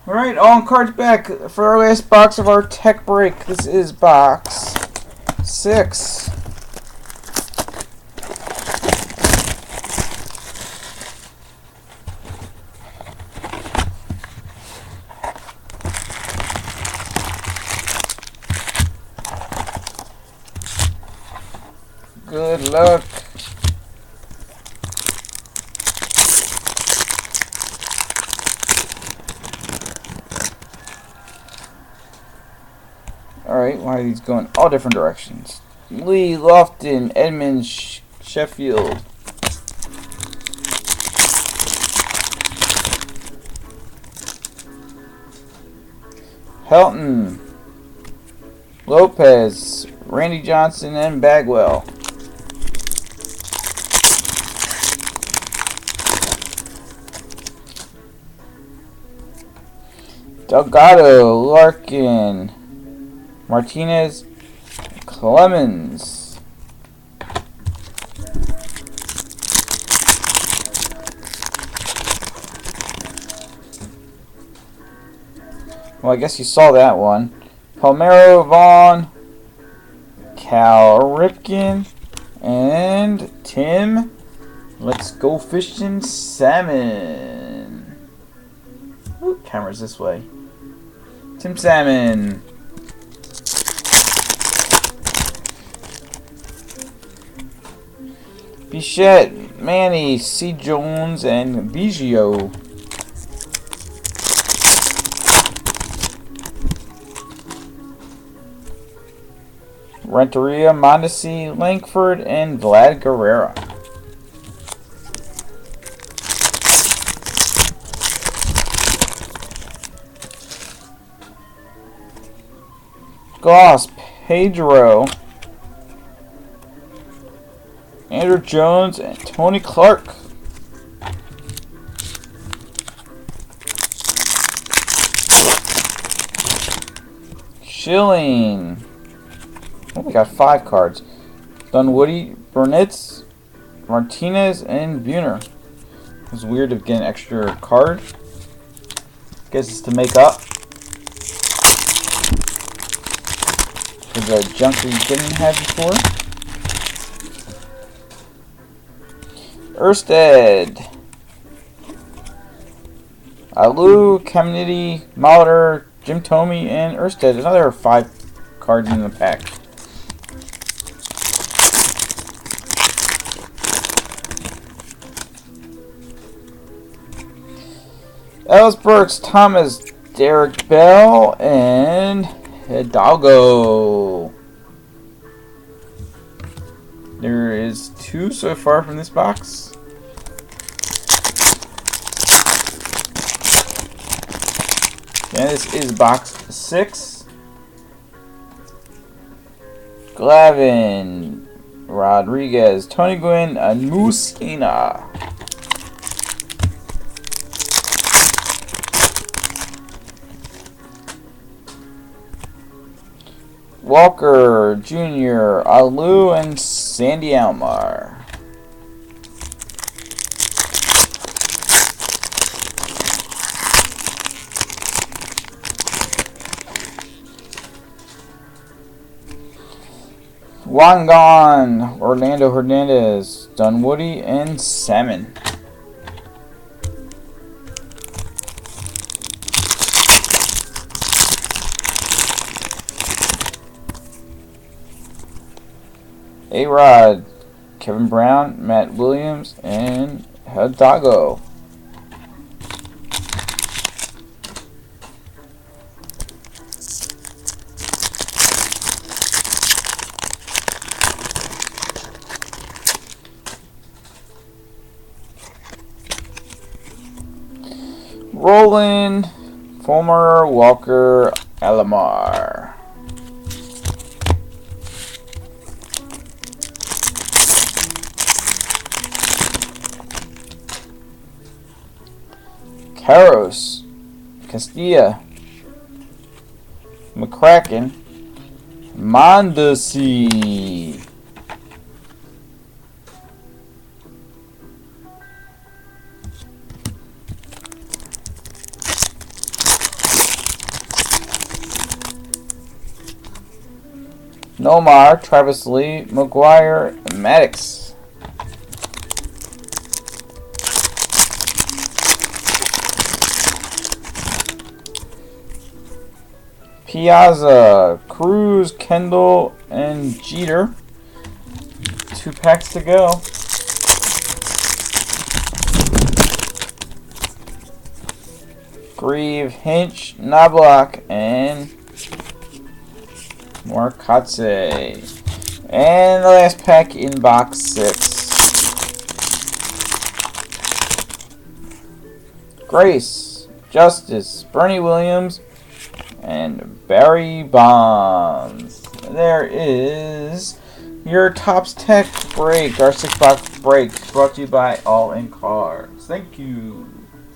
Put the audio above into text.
Alright, all cards back for our last box of our tech break. This is box 6. Good luck. Alright, why are these going all different directions? Lee, Lofton, Edmonds, Sheffield. Helton, Lopez, Randy Johnson, and Bagwell. Delgado, Larkin, Martinez, Clemens. Well, I guess you saw that one. Palmero, Vaughn, Cal Ripken, and Tim. Let's go fishing salmon. Ooh, camera's this way. Tim Salmon. Bichette, Manny, C. Jones, and Biggio. Renteria, Mondesi, Langford, and Vlad Guerrera. Gloss, Pedro, Andrew Jones, and Tony Clark. Schilling. Oh, we got 5 cards. Dunwoody, Burnitz, Martinez, and Buhner. It was weird to get an extra card. Guess it's to make up for the junk we didn't have before. Erstad, Alou, Caminiti, Molitor, Jim Thome, and Erstad. Another 5 cards in the pack. Ellis Burks, Thomas, Derek Bell, and Hidalgo. There is 2 so far from this box. And this is box 6. Glavin, Rodriguez, Tony Gwynn, and Musina. Walker Jr., Alou, and Sandy Alomar. Wangan, Orlando Hernandez, Dunwoody, and Salmon. A-Rod, Kevin Brown, Matt Williams, and Hidalgo. Roland, Fulmer, Walker, Alomar. Caros, Castilla, McCracken, Mondesi. Nomar, Travis Lee, McGuire, and Maddox. Piazza, Cruz, Kendall, and Jeter. 2 packs to go. Grieve, Hinch, Knobloch, and Markatse. And the last pack in box 6. Grace, Justice, Bernie Williams, and Barry Bonds. There is your Topps Tech break, our 6-box break, brought to you by All In Cards. Thank you.